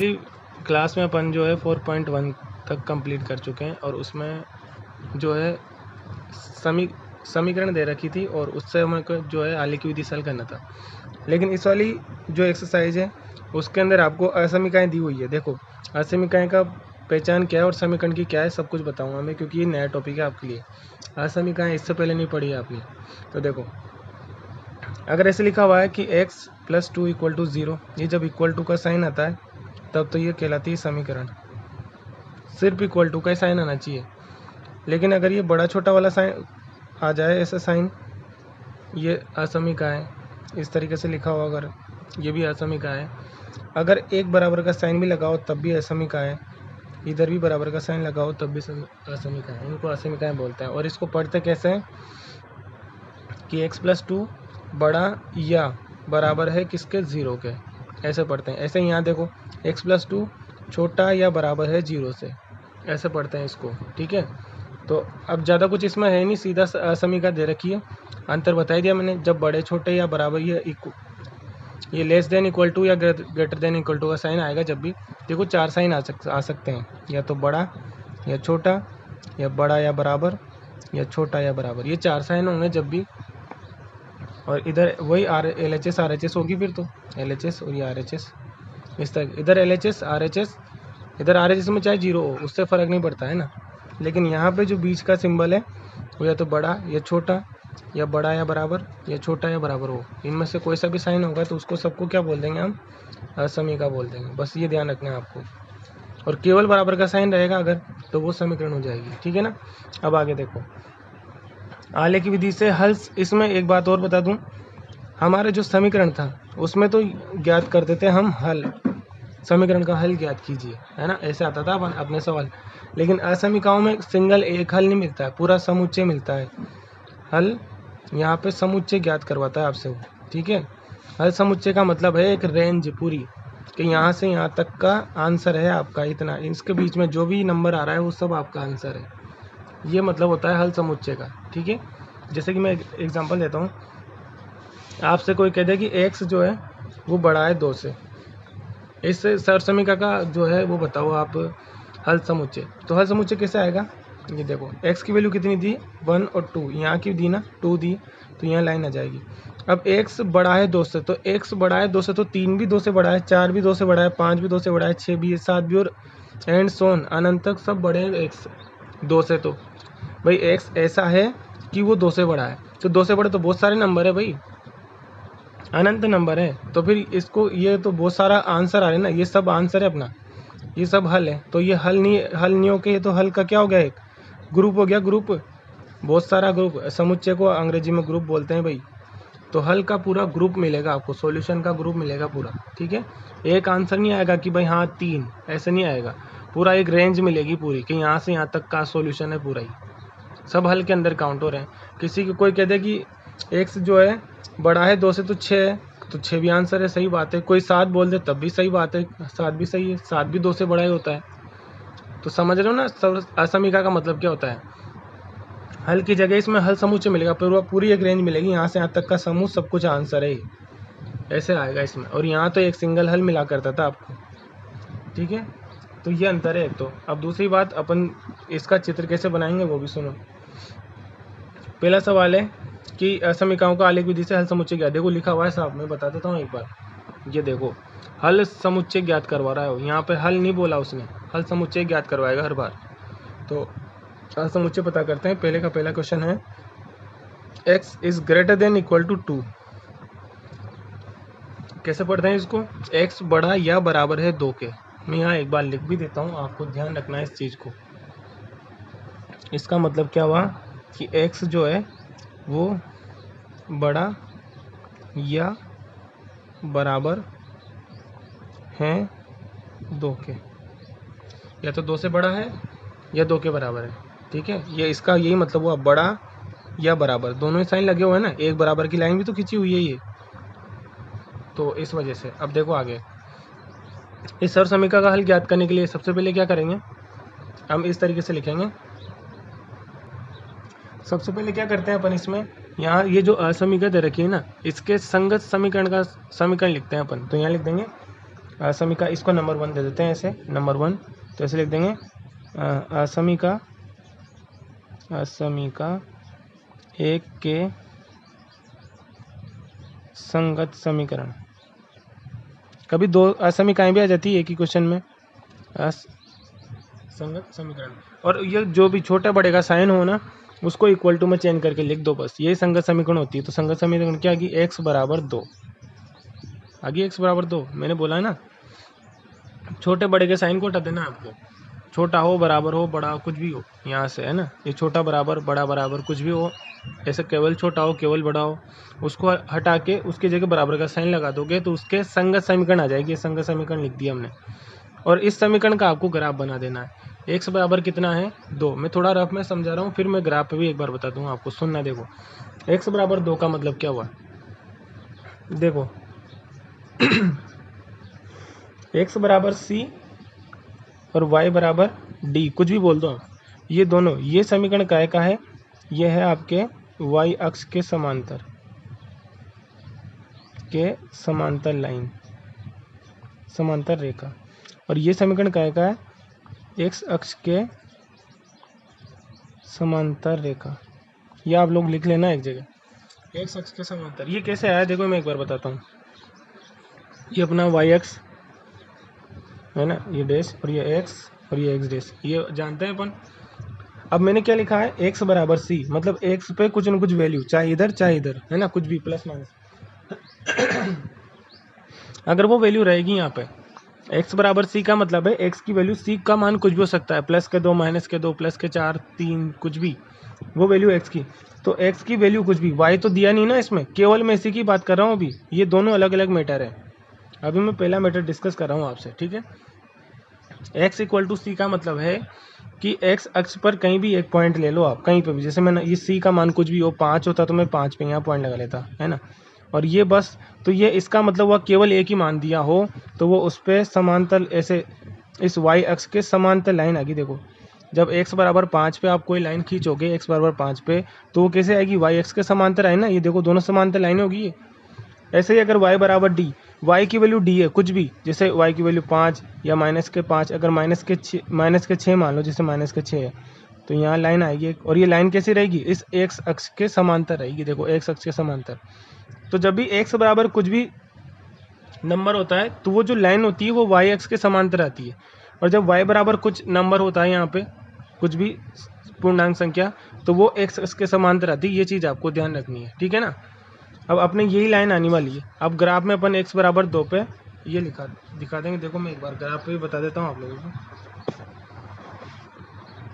पिछली क्लास में अपन जो है 4.1 तक कंप्लीट कर चुके हैं और उसमें जो है समीकरण दे रखी थी और उससे हमको जो है आलेखी विधि से हल करना था। लेकिन इस वाली जो एक्सरसाइज है उसके अंदर आपको असमीकाएँ दी हुई है। देखो असमीकाएँ का पहचान क्या है और समीकरण की क्या है सब कुछ बताऊंगा मैं, क्योंकि ये नया टॉपिक है आपके लिए। असमीकाएँ इससे पहले नहीं पढ़ी है आपने। तो देखो अगर ऐसे लिखा हुआ है कि x + 2 = 0, ये जब इक्वल टू का साइन आता है तब तो ये कहलाती है समीकरण। सिर्फ इक्वल टू का ही साइन आना चाहिए। लेकिन अगर ये बड़ा छोटा वाला साइन आ जाए ऐसा साइन, ये असमीका है। इस तरीके से लिखा हुआ अगर, ये भी असमीका है। अगर एक बराबर का साइन भी लगाओ तब भी असमीका है, इधर भी बराबर का साइन लगाओ तब भी असमीका है। इनको असमीकाएँ बोलते हैं। और इसको पढ़ते कैसे हैं कि x + 2 बड़ा या बराबर है किसके, 0 के, ऐसे पढ़ते हैं। ऐसे यहाँ देखो x + 2 छोटा या बराबर है 0 से, ऐसे पढ़ते हैं इसको, ठीक है। तो अब ज़्यादा कुछ इसमें है नहीं, सीधा असमीका दे रखी है। अंतर बता दिया मैंने, जब बड़े छोटे या बराबर ये लेस देन इक्वल टू या ग्रेटर देन इक्वल टू का साइन आएगा जब भी। देखो 4 साइन आ सकते हैं, या तो बड़ा या छोटा या बड़ा या बराबर या छोटा या बराबर, ये 4 साइन होंगे जब भी। और इधर वही LHS RHS होगी फिर तो, LHS और ये RHS इस तरह, इधर LHS RHS, इधर RHS में चाहे 0 हो उससे फ़र्क नहीं पड़ता है ना। लेकिन यहाँ पे जो बीच का सिंबल है वो या तो बड़ा या छोटा या बड़ा या बराबर या छोटा या बराबर हो, इनमें से कोई सा भी साइन होगा तो उसको सबको क्या बोल देंगे हम, असमीका बोल देंगे। बस ये ध्यान रखना है आपको। और केवल बराबर का साइन रहेगा अगर, तो वो समीकरण हो जाएगी, ठीक है ना। अब आगे देखो आलेखी विधि से हल। इसमें एक बात और बता दूं, हमारे जो समीकरण था उसमें तो ज्ञात करते थे हम हल, समीकरण का हल ज्ञात कीजिए, है ना, ऐसे आता था अपने सवाल। लेकिन असमीकाओं में सिंगल एक हल नहीं मिलता है, पूरा समुच्चय मिलता है। हल यहाँ पे समुच्चय ज्ञात करवाता है आपसे वो, ठीक है। हल समुच्चय का मतलब है एक रेंज पूरी, कि यहाँ से यहाँ तक का आंसर है आपका इतना, इसके बीच में जो भी नंबर आ रहा है वो सब आपका आंसर है। ये मतलब होता है हल समुच्चय का, ठीक है। जैसे कि मैं एग्जांपल देता हूँ, आपसे कोई कह दे कि x जो है वो बड़ा है 2 से, इस सरसमीका का जो है वो बताओ आप हल समुच्चय। तो हल समुच्चय कैसे आएगा, ये देखो x की वैल्यू कितनी दी, 1 और 2, यहाँ की दी ना 2 दी, तो यहाँ लाइन आ जाएगी। अब x बड़ा है 2 से, तो x बड़ा है 2 से, तो 3 भी 2 से बड़ा है, 4 भी 2 से बड़ा है, 5 भी 2 से बड़ा है, 6 भी, 7 भी, और एंड सोन अनंत तक सब बड़े हैं x 2 से। तो भाई x ऐसा है कि वो 2 से बड़ा है, तो 2 से बड़े तो बहुत सारे नंबर है भाई, अनंत नंबर है। तो फिर इसको, ये तो बहुत सारा आंसर आ रहा है ना, ये सब आंसर है अपना, ये सब हल है। तो ये हल नहीं हो के, ये तो हल का क्या हो गया, एक ग्रुप हो गया, ग्रुप, बहुत सारा ग्रुप। समुच्चय को अंग्रेजी में ग्रुप बोलते हैं भाई। तो हल का पूरा ग्रुप मिलेगा आपको, सॉल्यूशन का ग्रुप मिलेगा पूरा, ठीक है। एक आंसर नहीं आएगा कि भाई हाँ 3, ऐसे नहीं आएगा, पूरा एक रेंज मिलेगी पूरी, कि यहाँ से यहाँ तक का सॉल्यूशन है पूरा ही, सब हल के अंदर काउंट हो रहे हैं। किसी को कोई कह दे कि x जो है बड़ा है 2 से, तो 6 है, तो 6 भी आंसर है, सही बात है। कोई 7 बोल दे तब भी सही बात है, 7 भी सही है, 7 भी 2 से बड़ा ही होता है। तो समझ रहे हो ना, असमीका का मतलब क्या होता है। हल की जगह इसमें हल समुच्चय मिलेगा, पूरी एक रेंज मिलेगी, यहाँ से यहाँ तक का समूह सब कुछ आंसर है, ऐसे आएगा इसमें। और यहाँ तो एक सिंगल हल मिला करता था आपको, ठीक है। तो ये अंतर है एक तो। अब दूसरी बात, अपन इसका चित्र कैसे बनाएंगे वो भी सुनो। पहला सवाल है कि असमीकाओं का आलेख विधि से हल समुच्चय ज्ञात। देखो लिखा हुआ है साहब, मैं बता देता हूँ एक बार, ये देखो हल समुच्चय ज्ञात करवा रहा है, यहाँ पे हल नहीं बोला उसने, हल समुच्चय ज्ञात करवाएगा हर बार। तो हल समुच्चय पता करते हैं। पहले का पहला क्वेश्चन है x > 2। कैसे पढ़ते हैं इसको, x बड़ा या बराबर है 2 के। मैं यहाँ एक बार लिख भी देता हूँ, आपको ध्यान रखना है इस चीज़ को। इसका मतलब क्या हुआ कि x जो है वो बड़ा या बराबर है 2 के, या तो 2 से बड़ा है या 2 के बराबर है, ठीक है। ये इसका यही मतलब हुआ, बड़ा या बराबर, दोनों ही साइन लगे हुए हैं ना, एक बराबर की लाइन भी तो खींची हुई है ये, तो इस वजह से। अब देखो आगे, इस सरसमीका का हल ज्ञात करने के लिए सबसे पहले क्या करेंगे, हम इस तरीके से लिखेंगे। सबसे पहले क्या करते हैं अपन इसमें, यहाँ ये जो असमीका दे रखी है ना, इसके संगत समीकरण का समीकरण लिखते हैं अपन। तो यहाँ लिख देंगे असमीका, इसको नंबर 1 दे देते हैं ऐसे, नंबर 1, तो ऐसे लिख देंगे असमीका एक के संगत समीकरण। कभी 2 असमीकाएँ भी आ जाती है एक ही क्वेश्चन में, संगत समीकरण। और ये जो भी छोटे बड़े का साइन हो ना, उसको इक्वल टू में चेंज करके लिख दो बस, यही संगत समीकरण होती है। तो संगत समीकरण क्या आगी, x बराबर 2, आगे x बराबर 2, मैंने बोला है ना, छोटे बड़े के साइन को हटा देना आपको, छोटा हो, बराबर हो, बड़ा हो, कुछ भी हो, यहाँ से है ना, ये छोटा बराबर, बड़ा बराबर, कुछ भी हो, ऐसे केवल छोटा हो, केवल बड़ा हो, उसको हटा के उसकी जगह बराबर का साइन लगा दोगे तो उसके संगत समीकरण आ जाएगी। संगत समीकरण लिख दिया हमने। और इस समीकरण का आपको ग्राफ बना देना है। x बराबर कितना है, 2। मैं थोड़ा रफ में समझा रहा हूँ, फिर मैं ग्राफ पे भी एक बार बता दूंगा आपको, सुनना। देखो x बराबर 2 का मतलब क्या हुआ, देखो x बराबर c और y बराबर d, कुछ भी बोल दो आप, ये दोनों, ये समीकरण काय का है, ये है आपके y अक्ष के समांतर लाइन, समांतर रेखा। और ये समीकरण काय का है, x अक्ष के समांतर रेखा। ये आप लोग लिख लेना एक जगह, x अक्ष के समांतर। ये कैसे आया, देखो मैं एक बार बताता हूँ। ये अपना y अक्ष है ना, ये डैश, और ये x और ये x डैश, ये जानते हैं अपन। अब मैंने क्या लिखा है, x बराबर c, मतलब x पे कुछ न कुछ वैल्यू, चाहे इधर है ना, कुछ भी प्लस माइनस अगर वो वैल्यू रहेगी यहाँ पे, x बराबर c का मतलब है x की वैल्यू, c का मान कुछ भी हो सकता है, प्लस के 2, माइनस के 2, प्लस के 4, 3, कुछ भी, वो वैल्यू x की। तो x की वैल्यू कुछ भी, y तो दिया नहीं ना इसमें, केवल मैं इसी की बात कर रहा हूँ अभी। ये दोनों अलग अलग मैटर है, अभी मैं पहला मैटर डिस्कस कर रहा हूँ आपसे, ठीक है। x इक्वल टू सी का मतलब है कि x अक्ष पर कहीं भी एक पॉइंट ले लो आप, कहीं पे भी, जैसे मैंने ये c का मान कुछ भी हो, 5 होता तो मैं 5 पे यहाँ पॉइंट लगा लेता, है ना। और ये बस, तो ये इसका मतलब हुआ केवल एक ही मान दिया हो तो वो उस पर समांतर, ऐसे इस y अक्ष के समांतर लाइन आएगी। देखो जब x बराबर 5 पे आप कोई लाइन खींचोगे, x बराबर 5 पे, तो वो कैसे आएगी, y अक्ष के समांतर है ना, ये देखो दोनों समांतर लाइन होगी ये। ऐसे ही अगर y बराबर d, y की वैल्यू d है कुछ भी, जैसे y की वैल्यू 5 या -5, अगर -6 मान लो, जैसे -6 है, तो यहाँ लाइन आएगी एक, और ये लाइन कैसी रहेगी, इस x अक्ष के समांतर रहेगी। देखो x अक्ष के समांतर। तो जब भी x बराबर कुछ भी नंबर होता है तो वो जो लाइन होती है वो y अक्ष के समांतर आती है, और जब y बराबर कुछ नंबर होता है यहाँ पे, कुछ भी पूर्णांक संख्या, तो वो x अक्ष के समांतर आती है। ये चीज़ आपको ध्यान रखनी है, ठीक है ना। अब अपने यही लाइन आने वाली है। अब ग्राफ में अपन x बराबर 2 पे ये दिखा देंगे। देखो मैं एक बार ग्राफ पे भी बता देता हूँ आप लोगों को।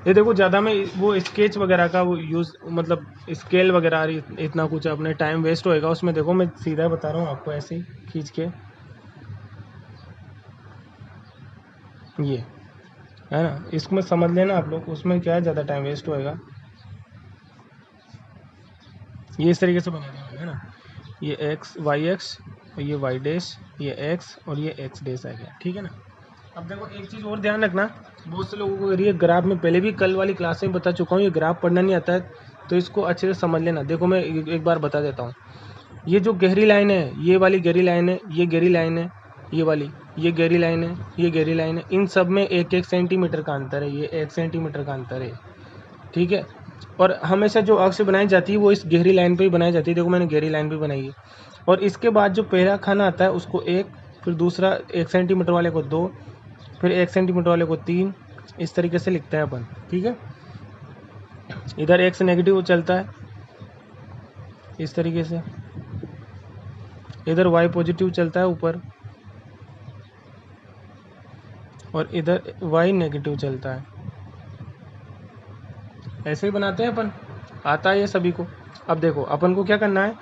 ये देखो, ज़्यादा मैं वो स्केच वगैरह का वो यूज़, मतलब स्केल वगैरह इतना कुछ अपने टाइम वेस्ट होएगा उसमें। देखो मैं सीधा बता रहा हूँ आपको, ऐसे ही खींच के, ये है ना, इसमें समझ लेना आप लोग, उसमें क्या है, ज़्यादा टाइम वेस्ट होएगा। ये इस तरीके से बना देंगे, है ना, ये एक्स वाई एक्स, ये वाई डैश, ये एक्स और ये एक्स डैश आ गया, ठीक है ना। अब देखो एक चीज़ और ध्यान रखना, बहुत से लोगों को ये ग्राफ में पहले भी कल वाली क्लास में बता चुका हूँ, ये ग्राफ पढ़ना नहीं आता है तो इसको अच्छे से समझ लेना। देखो मैं एक बार बता देता हूँ। ये जो गहरी लाइन है, ये वाली गहरी लाइन है, ये गहरी लाइन है, ये वाली, ये गहरी लाइन है, ये गहरी लाइन है, इन सब में 1-1 सेंटीमीटर का अंतर है, ये 1 सेंटीमीटर का अंतर है, ठीक है। और हमेशा जो अक्ष बनाई जाती है वो इस गहरी लाइन पे ही बनाई जाती है। देखो मैंने गहरी लाइन पे बनाई है। और इसके बाद जो पहला खाना आता है उसको 1, फिर दूसरा 1 सेंटीमीटर वाले को 2, फिर 1 सेंटीमीटर वाले को 3, इस तरीके से लिखते हैं अपन, ठीक है। इधर x नेगेटिव चलता है इस तरीके से, इधर y पॉजिटिव चलता है ऊपर, और इधर y नेगेटिव चलता है। ऐसे ही बनाते हैं अपन, आता है ये सभी को। अब देखो अपन को क्या करना है,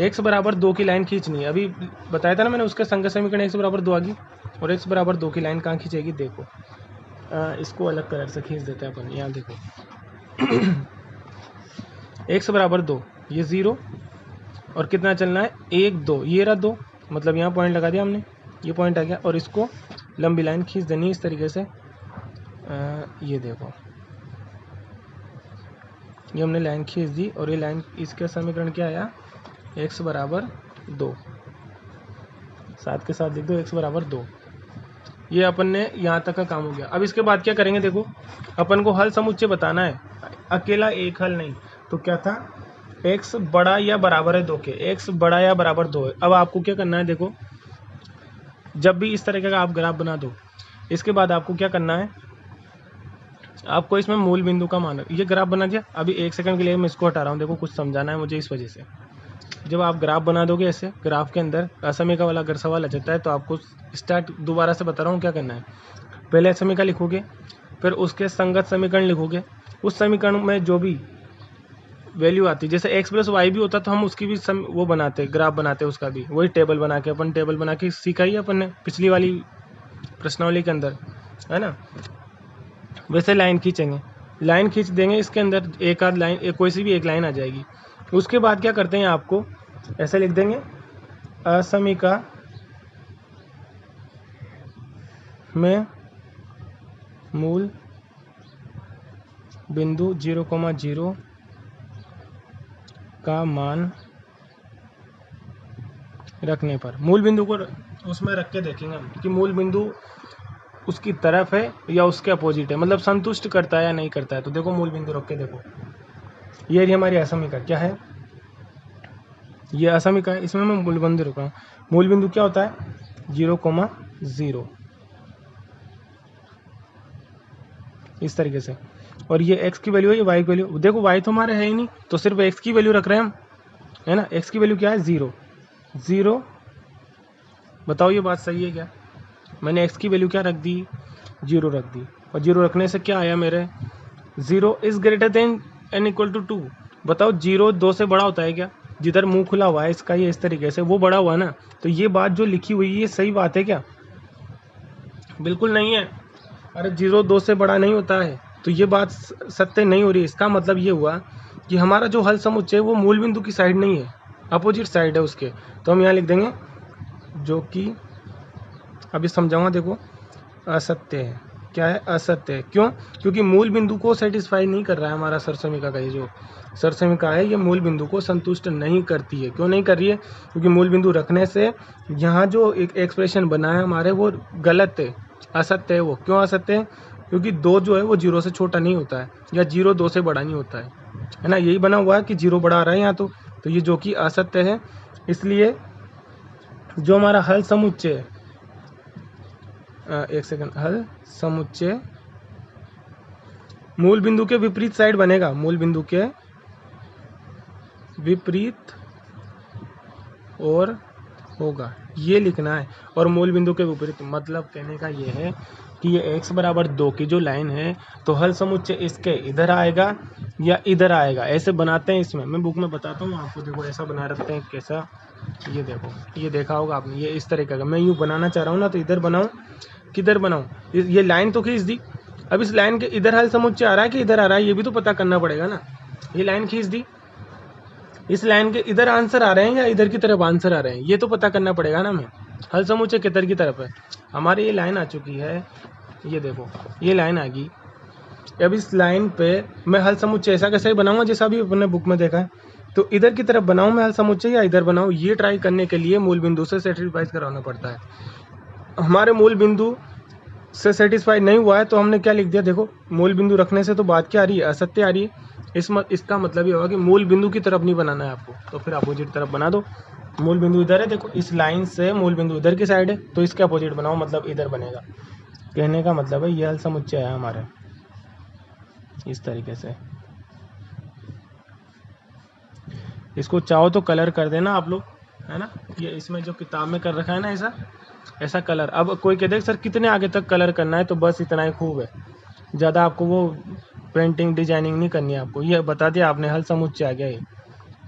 x बराबर 2 की लाइन खींचनी है। अभी बताया था ना मैंने, उसके संगत समीकरण x बराबर 2 आ गई, और x बराबर 2 की लाइन कहाँ खींचेगी, देखो इसको अलग कलर से खींच देते हैं अपन। यहाँ देखो x बराबर 2, ये 0, और कितना चलना है, 1 2, ये रहा 2, मतलब यहाँ पॉइंट लगा दिया हमने, ये पॉइंट आ गया, और इसको लंबी लाइन खींच देनी है इस तरीके से। ये देखो, ये हमने लाइन खींच दी, और ये लाइन, इसका समीकरण क्या आया, x बराबर 2, साथ के साथ लिख दो x बराबर 2। ये अपन ने यहाँ तक का काम हो गया। अब इसके बाद क्या करेंगे, देखो अपन को हल समुच्चय बताना है, अकेला एक हल नहीं। तो क्या था, x बड़ा या बराबर है 2 के, x बड़ा या बराबर 2 है। अब आपको क्या करना है, देखो जब भी इस तरह का आप ग्राफ बना दो, इसके बाद आपको क्या करना है, आपको इसमें मूल बिंदु का मान, ये ग्राफ बना दिया। अभी 1 सेकंड के लिए मैं इसको हटा रहा हूँ, देखो कुछ समझाना है मुझे इस वजह से। जब आप ग्राफ बना दोगे ऐसे, ग्राफ के अंदर असमीका वाला अगर सवाल आ जाता है तो आपको स्टार्ट दोबारा से बता रहा हूँ क्या करना है। पहले असमीका लिखोगे, फिर उसके संगत समीकरण लिखोगे। उस समीकरण में जो भी वैल्यू आती, जैसे x प्लस वाई भी होता तो हम उसकी भी वो बनाते, ग्राफ बनाते, उसका भी वही टेबल बना के, अपन टेबल बना के सीखा ही अपन ने पिछली वाली प्रश्नावली के अंदर, है ना। वैसे लाइन खींचेंगे, लाइन खींच देंगे, इसके अंदर एक आध लाइन, कोई सी भी एक लाइन आ जाएगी। उसके बाद क्या करते हैं, आपको ऐसे लिख देंगे, असमीका में मूल बिंदु 0,0 का मान रखने पर, मूल बिंदु को उसमें रख के देखेंगे हम कि मूल बिंदु उसकी तरफ है या उसके अपोजिट है, मतलब संतुष्ट करता है या नहीं करता है। तो देखो मूल बिंदु रख के देखो, ये रही हमारी असमीका, क्या है ये असमीका है, इसमें मैं मूल बिंदु रखा हूँ। मूल बिंदु क्या होता है, 0,0 इस तरीके से। और ये x की वैल्यू है, ये y की वैल्यू, देखो y तो हमारे है ही नहीं, तो सिर्फ x की वैल्यू रख रहे हैं हम, है ना। x की वैल्यू क्या है, 0। बताओ ये बात सही है क्या, मैंने x की वैल्यू क्या रख दी, 0 रख दी। और 0 रखने से क्या आया मेरे, 0 is greater than n equal to 2। बताओ 0 2 से बड़ा होता है क्या, जिधर मुंह खुला हुआ है इसका, ये इस तरीके से वो बड़ा हुआ ना। तो ये बात जो लिखी हुई है ये सही बात है क्या, बिल्कुल नहीं है। अरे 0 2 से बड़ा नहीं होता है, तो ये बात सत्य नहीं हो रही। इसका मतलब ये हुआ कि हमारा जो हल समुच्चय है वो मूल बिंदु की साइड नहीं है, अपोजिट साइड है उसके। तो हम यहाँ लिख देंगे जो कि अभी समझाऊंगा, देखो असत्य है। क्या है, असत्य है। क्यों, क्योंकि मूल बिंदु को सेटिस्फाई नहीं कर रहा है हमारा सरसमीका का, ये जो सरसमीका है ये मूल बिंदु को संतुष्ट नहीं करती है। क्यों नहीं कर रही है, क्योंकि मूल बिंदु रखने से यहाँ जो एक एक्सप्रेशन बना है हमारे वो गलत है, असत्य है वो। क्यों असत्य है, क्योंकि 2 जो है वो 0 से छोटा नहीं होता है, या 0 2 से बड़ा नहीं होता है ना। यही बना हुआ है कि 0 बड़ा आ रहा है यहाँ, तो ये जो कि असत्य है। इसलिए जो हमारा हल समुच्चय, एक सेकंड, हल समुच्चय मूल बिंदु के विपरीत साइड बनेगा, मूल बिंदु के विपरीत और होगा, ये लिखना है। और मूल बिंदु के विपरीत मतलब कहने का ये है कि ये x बराबर 2 की जो लाइन है, तो हल समुच्चय इसके इधर आएगा या इधर आएगा, ऐसे बनाते हैं। इसमें मैं बुक में बताता हूँ आपको, देखो ऐसा बना रखते हैं कैसा, ये देखो, ये देखा होगा आपने, ये इस तरीके का मैं यूँ बनाना चाह रहा हूँ ना, तो इधर बनाऊँ किधर बनाऊँ, ये लाइन तो खींच दी। अब इस लाइन के इधर हल समुच्चय आ रहा है कि इधर आ रहा है, ये भी तो पता करना पड़ेगा ना। ये लाइन खींच दी, इस लाइन के इधर आंसर आ रहे हैं या इधर की तरफ आंसर आ रहे हैं, ये तो पता करना पड़ेगा ना हमें। हल समुच्चय किधर की तरफ है, हमारी ये लाइन आ चुकी है, ये देखो ये लाइन आ गई। अब इस लाइन पे मैं हल समुच्चय ऐसा कैसे बनाऊंगा जैसा भी अपने बुक में देखा है, तो इधर की तरफ बनाऊं मैं हल समुच्चय या इधर बनाऊं, ये ट्राई करने के लिए मूल बिंदु से सेटिस्फाई कराना पड़ता है। हमारे मूल बिंदु से सेटिस्फाई नहीं हुआ है तो हमने क्या लिख दिया, देखो मूल बिंदु रखने से तो बात क्या आ रही है, असत्य आ रही है। इसका मतलब ये होगा कि मूल बिंदु की तरफ नहीं बनाना है आपको, तो फिर अपोजिट तरफ बना दो। मूल बिंदु इधर है, देखो इस लाइन से मूल बिंदु इधर की साइड है, तो इसके अपोजिट बनाओ, मतलब इधर बनेगा। कहने का मतलब है ये हल समुच्चय है हमारा, इस तरीके से। इसको चाहो तो कलर कर देना आप लोग, है ना। ये इसमें जो किताब में कर रखा है ना ऐसा कलर। अब कोई कह दे सर कितने आगे तक कलर करना है, तो बस इतना ही खूब है, ज़्यादा आपको वो पेंटिंग डिजाइनिंग नहीं करनी है आपको। ये बता दिया आपने, हल समुच्चय आ गया ये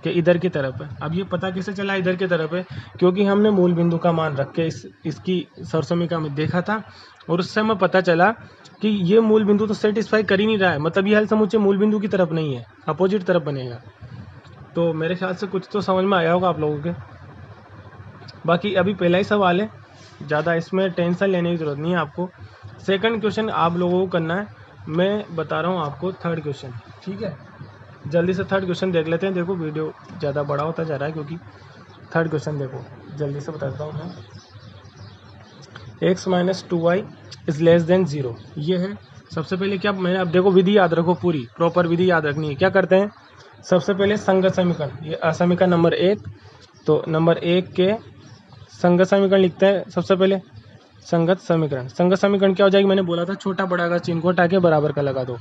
कि इधर की तरफ है। अब ये पता कैसे चला इधर की तरफ है, क्योंकि हमने मूल बिंदु का मान रख के इसकी सरसमीका में देखा था, और उससे हमें पता चला कि ये मूल बिंदु तो सेटिस्फाई कर ही नहीं रहा है, मतलब ये हल समुच्चय मूल बिंदु की तरफ नहीं है, अपोजिट तरफ बनेगा। तो मेरे ख्याल से कुछ तो समझ में आया होगा आप लोगों के। बाकी अभी पहला ही सवाल है, ज़्यादा इसमें टेंशन लेने की ज़रूरत नहीं है आपको। सेकंड क्वेश्चन आप लोगों को करना है, मैं बता रहा हूँ आपको थर्ड क्वेश्चन, ठीक है। जल्दी से थर्ड क्वेश्चन देख लेते हैं। देखो वीडियो ज़्यादा बड़ा होता जा रहा है, क्योंकि थर्ड क्वेश्चन देखो जल्दी से बताता हूँ मैं। X minus 2y is less than 0। ये है सबसे पहले क्या, मैंने अब देखो विधि याद रखो, पूरी प्रॉपर विधि याद रखनी है। क्या करते हैं, सबसे पहले संगत समीकरण, ये असमीकरण नंबर 1, तो नंबर 1 के संगत समीकरण लिखते हैं सबसे पहले। संगत समीकरण, संगत समीकरण क्या हो जाएगी, मैंने बोला था छोटा बड़ा का चिन्ह को हटा के बराबर का लगा दो,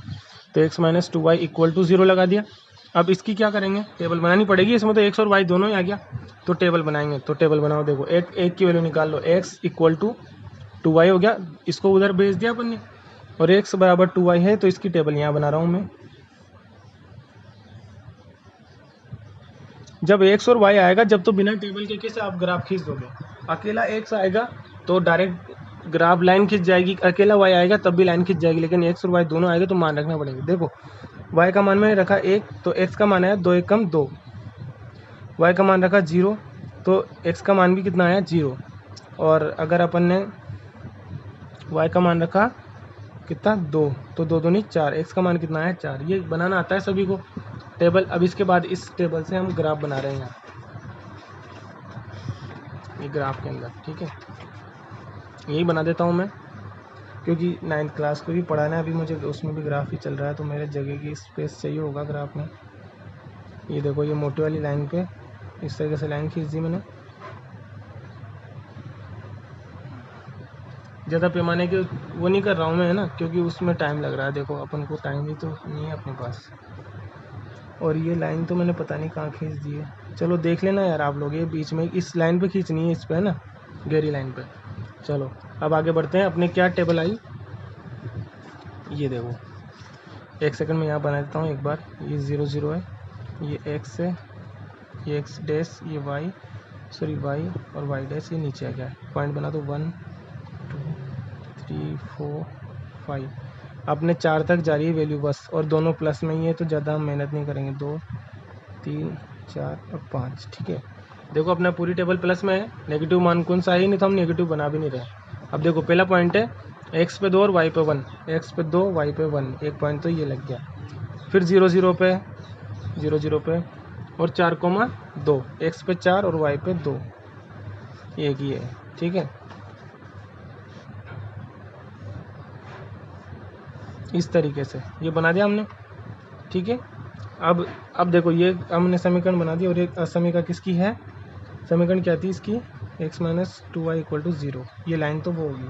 तो x minus 2y equal to 0 लगा दिया। अब इसकी क्या करेंगे, टेबल बनानी पड़ेगी, इसमें तो एक्स और वाई दोनों ही आ गया, तो टेबल बनाएंगे। तो टेबल बनाओ, देखो एक की वैल्यू निकाल लो, एक्स इक्वल टू 2y हो गया, इसको उधर भेज दिया अपन ने, और एक्स बराबर 2y है, तो इसकी टेबल यहाँ बना रहा हूँ मैं। जब एक्स और वाई आएगा, जब तो बिना टेबल के कैसे आप ग्राफ खींच दोगे, अकेला एक्स आएगा तो डायरेक्ट ग्राफ लाइन खींच जाएगी, अकेला वाई आएगा तब भी लाइन खींच जाएगी, लेकिन एक्स और वाई दोनों आएगा तो मान रखना पड़ेगा। देखो वाई का मान मैंने रखा 1, तो एक्स का मान आया 2 1 कम 2, वाई का मान रखा 0, तो एक्स का मान भी कितना आया 0, और अगर अपन ने वाई का मान रखा कितना 2, तो 2 2 नहीं 4, एक्स का मान कितना आया 4। ये बनाना आता है सभी को टेबल। अब इसके बाद इस टेबल से हम ग्राफ बना रहे हैं यहाँ, ये ग्राफ के अंदर, ठीक है, यही बना देता हूँ मैं, क्योंकि 9th क्लास को भी पढ़ाना है अभी मुझे, उसमें भी ग्राफ ही चल रहा है, तो मेरे जगह की स्पेस चाहिए होगा ग्राफ में। ये देखो, ये मोटी वाली लाइन पे इस तरीके से लाइन खींच दी मैंने, ज़्यादा पैमाने के वो नहीं कर रहा हूँ मैं, है ना, क्योंकि उसमें टाइम लग रहा है। देखो अपन को टाइम ही तो नहीं है अपने पास, और ये लाइन तो मैंने पता नहीं कहाँ खींच दी है, चलो देख लेना यार आप लोग, ये बीच में इस लाइन पे खींचनी है, इस पे, है ना, गहरी लाइन पे। चलो अब आगे बढ़ते हैं, अपने क्या टेबल आई, ये देखो, एक सेकंड में यहाँ बना देता हूँ एक बार। ये 0 0 है, ये एक्स है, ये एक्स डैश, ये वाई, सॉरी वाई और वाई डैश, ये नीचे आ गया है, पॉइंट बना दो 1 2 3 4 5, अपने 4 तक जा रही है वैल्यू बस, और दोनों प्लस में ही है, तो ज़्यादा हम मेहनत नहीं करेंगे, 2 3 4 और 5, ठीक है। देखो अपना पूरी टेबल प्लस में है, नेगेटिव मान कौन सा है ही नहीं, तो हम नेगेटिव बना भी नहीं रहे। अब देखो पहला पॉइंट है एक्स पे 2 और वाई पे 1, एक्स पे 2 वाई पे 1, एक पॉइंट तो ये लग गया। फिर 0 0 पे, 0 0 पे, और 4,2, एक्स पे 4 और वाई पे 2, एक ही है, ठीक है। इस तरीके से ये बना दिया हमने, ठीक है। अब देखो ये हमने समीकरण बना दी, और एक असमीकरण किसकी है, समीकरण क्या थी इसकी, x minus 2y equal to 0, ये लाइन तो वो होगी।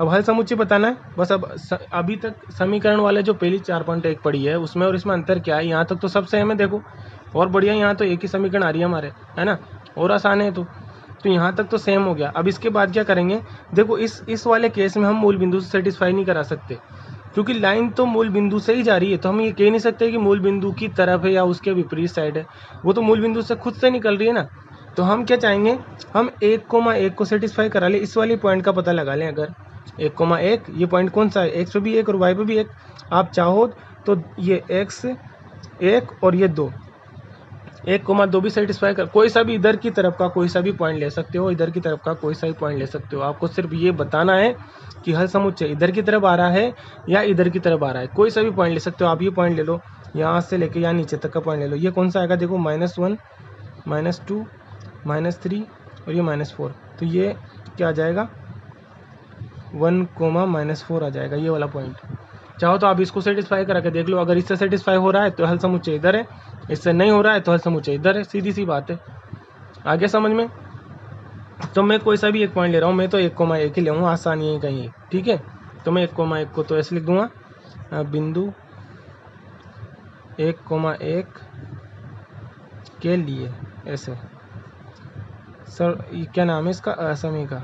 अब हल समुच्चय बताना है बस। अब अभी तक समीकरण वाले जो पहली 4.1 पड़ी है उसमें और इसमें अंतर क्या है, यहाँ तक तो सब सेम है, देखो और बढ़िया, यहाँ तो एक ही समीकरण आ रही है हमारे, है ना, और आसान है, तो यहाँ तक तो सेम हो गया। अब इसके बाद क्या करेंगे, देखो इस वाले केस में हम मूल बिंदु से सेटिस्फाई नहीं करा सकते, क्योंकि लाइन तो मूल बिंदु से ही जा रही है, तो हम ये कह नहीं सकते कि मूल बिंदु की तरफ है या उसके विपरीत साइड है, वो तो मूल बिंदु से खुद से निकल रही है ना। तो हम क्या चाहेंगे, हम 1,1 को सेटिस्फाई करा ले, इस वाली पॉइंट का पता लगा लें। अगर 1,1 ये पॉइंट कौन सा है, एक्स पे भी 1 और वाई पे भी 1, आप चाहो तो ये x 1 और ये 2, 1,2 भी सेटिस्फाई कर, कोई सा भी इधर की तरफ का कोई सा भी पॉइंट ले सकते हो, इधर की तरफ का कोई सा भी पॉइंट ले सकते हो। आपको सिर्फ ये बताना है कि हल समुच्चय इधर की तरफ आ रहा है या इधर की तरफ आ रहा है, कोई सा भी पॉइंट ले सकते हो। आप ये पॉइंट ले लो, यहाँ से लेके यहाँ नीचे तक का पॉइंट ले लो, ये कौन सा आएगा, देखो -1 -2 -3 और ये -4, तो ये क्या आ जाएगा 1, -4 आ जाएगा, ये वाला पॉइंट। चाहो तो आप इसको सेटिस्फाई करा के देख लो, अगर इससे सेटिस्फाई हो रहा है तो हल समुच्चय इधर है, इससे नहीं हो रहा है तो हल समुच्चय इधर है, सीधी सी बात है। आगे समझ में, तो मैं कोई सा भी एक पॉइंट ले रहा हूँ, मैं तो 1,1 ही ले लूँगा, आसानी है कहीं, ठीक है। तो मैं 1,1 को तो ऐसे लिख दूंगा, बिंदु 1,1 के लिए, ऐसे। सर ये क्या नाम है इसका, असमी का,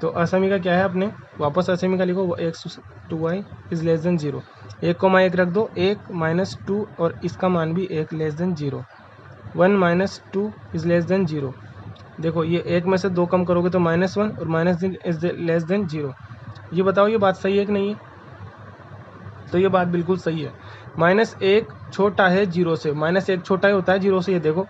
तो असमी का क्या है अपने, वापस असमी का लिखो, x 2y is less than 0, 1,1 रख दो, 1 -2 और इसका मान भी 1 less than 0, 1 -2 is less than 0। देखो ये 1 में से 2 कम करोगे तो -1 और -1 इज लेस देन 0। ये बताओ ये बात सही है कि नहीं है, तो ये बात बिल्कुल सही है। -1 छोटा है 0 से, -1 छोटा ही होता है 0 से, ये देखो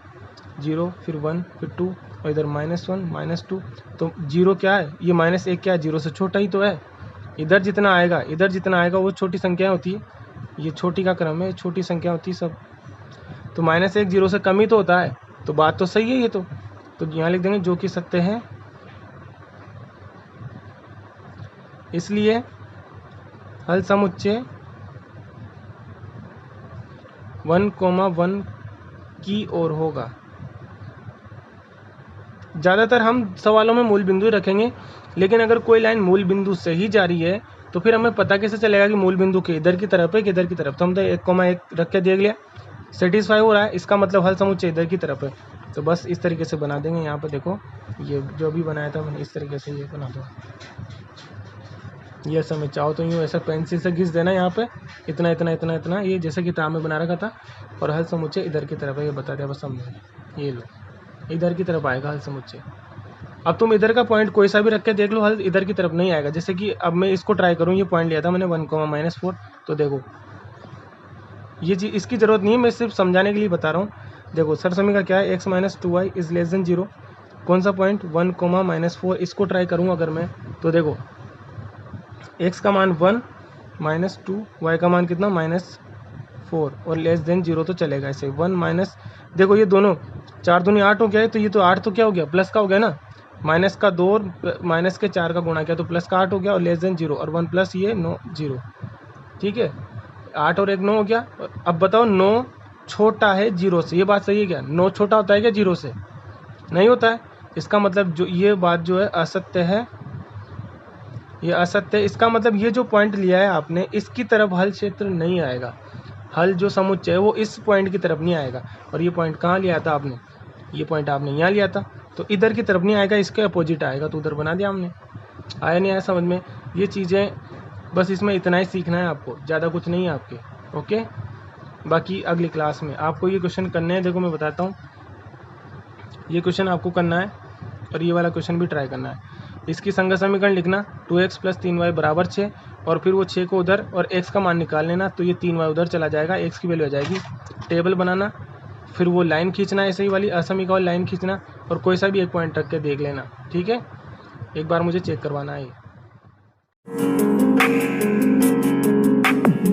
0 फिर 1 फिर 2 और इधर -1 -2, तो 0 क्या है, ये -1 क्या है, 0 से छोटा ही तो है। इधर जितना आएगा वो छोटी संख्या होती है, ये छोटी का क्रम है, छोटी संख्या होती है सब, तो -1 0 से कम ही तो होता है, तो बात तो सही है ये तो। तो यहाँ लिख देंगे जो कि सत्य है, इसलिए हल समुच्चय 1,1 की ओर होगा। ज़्यादातर हम सवालों में मूल बिंदु रखेंगे, लेकिन अगर कोई लाइन मूल बिंदु से ही जा रही है तो फिर हमें पता कैसे चलेगा कि मूल बिंदु के इधर की तरफ है कि इधर की तरफ। तो हम तो 1,1 रख के देख लिया, सेटिस्फाई हो रहा है, इसका मतलब हल समुच्चय इधर की तरफ है। तो बस इस तरीके से बना देंगे। यहाँ पर देखो ये जो भी बनाया था मैंने, इस तरीके से ये बना दो। ये समय चाहो तो यूँ ऐसा पेंसिल से घिस देना यहाँ पे, इतना इतना इतना इतना, ये जैसे किताब में बना रखा था, और हल समुच्चय इधर की तरफ है, ये बता दिया बस समझो। ये लो, इधर की तरफ आएगा हल समुच्चय। अब तुम इधर का पॉइंट कोई सा भी रख के देख लो, हल इधर की तरफ नहीं आएगा। जैसे कि अब मैं इसको ट्राई करूँ, ये पॉइंट लिया था मैंने 1,-4, तो देखो ये चीज़ इसकी ज़रूरत नहीं है, मैं सिर्फ समझाने के लिए बता रहा हूँ। देखो सर समीकरण क्या है, x - 2y is less than 0। कौन सा पॉइंट 1,-4, इसको ट्राई करूँ अगर मैं, तो देखो x का मान 1 - 2, y का मान कितना -4 और लेस देन 0 तो चलेगा ऐसे। 1 माइनस, देखो ये दोनों 4 दूनी 8 हो गया है, तो ये तो 8 तो क्या हो गया, प्लस का हो गया ना, माइनस का 2 और माइनस के 4 का गुणा किया तो प्लस का 8 हो गया, और लेस देन 0 और 1 प्लस ये 9 0। ठीक है, 8 और 1 9 हो गया। अब बताओ 9 छोटा है 0 से, ये बात सही है क्या? 9 छोटा होता है क्या 0 से? नहीं होता है। इसका मतलब जो ये बात जो है असत्य है, ये असत्य है। इसका मतलब ये जो पॉइंट लिया है आपने, इसकी तरफ हल क्षेत्र नहीं आएगा। हल जो समुच्चय है वो इस पॉइंट की तरफ नहीं आएगा। और ये पॉइंट कहाँ लिया था आपने, ये पॉइंट आपने यहाँ लिया था, तो इधर की तरफ नहीं आएगा, इसके अपोजिट आएगा, तो उधर बना दिया हमने। आया नहीं आया समझ में? ये चीज़ें बस इसमें इतना ही सीखना है आपको, ज़्यादा कुछ नहीं है आपके। ओके, बाकी अगली क्लास में आपको ये क्वेश्चन करने हैं। देखो मैं बताता हूँ, ये क्वेश्चन आपको करना है और ये वाला क्वेश्चन भी ट्राई करना है। इसकी संगत समीकरण लिखना 2x + 3y = 6, और फिर वो 6 को उधर और x का मान निकाल लेना, तो ये 3y उधर चला जाएगा, x की वैल्यू आ जाएगी। टेबल बनाना, फिर वो लाइन खींचना, ऐसे ही वाली असमीकरण वाली लाइन खींचना, और कोई सा भी एक पॉइंट रख के देख लेना। ठीक है, एक बार मुझे चेक करवाना है ये।